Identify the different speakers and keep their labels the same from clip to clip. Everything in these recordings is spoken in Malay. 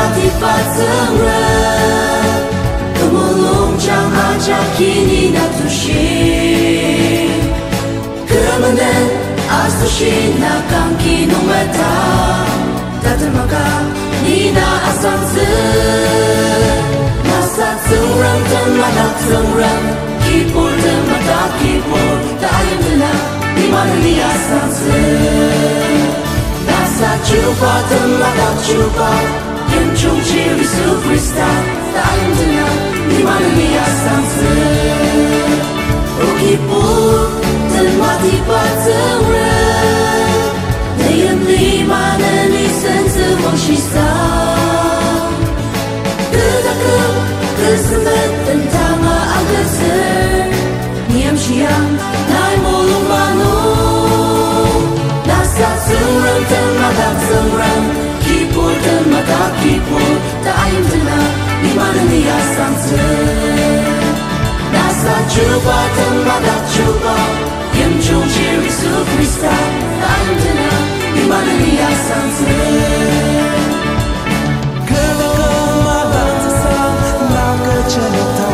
Speaker 1: mati patsangran Kemulung jang ajak kini natushi Kemendan astushi nakang kinong mata Tatamaka nina asangzi Nasat sengram temadak sengram Kipur temadak kipur Tayang dena dimana ni asangzi Nasat cuba temadak cuba Yang chung ciri Krista Tayang dena dimana ni asangzi Kipur temati patsangran Nayang dimana ni sense wang shisa Kedakam kesempat tentang agak ser Niam siang nai mulung manu Nasat sengram temadak sengram Kipur temadak kipur Tak ayam tenang dimana ni asang ser Nasat cuba temadak cuba Yang chung ciri Krista Tak ayam tenang dimana ni asang ser
Speaker 2: cerita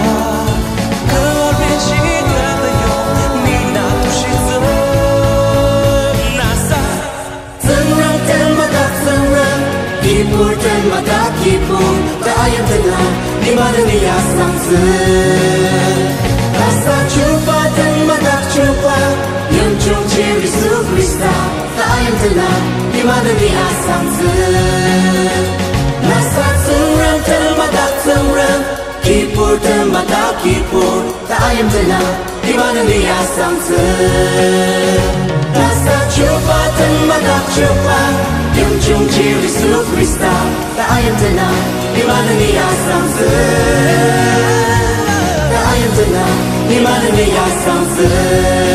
Speaker 2: kebencian yang nina tushitsu nasa
Speaker 1: Sengram temadak sengram Kipur temadak kipur Tak ayam tenang dimana ni asang ser Rasa cuba temadak cuba Yang chung ciri Krista Tak ayam tenang dimana ni asang ser Rasa sengram temadak sengram Kipur temadak kipur Tak ayam tenang dimana ni asang ser Rasa cuba temadak cuba Yang chung ciri Krista Tak ayam tenang dimana ni asang ser Tak ayam tenang dimana ni asang ser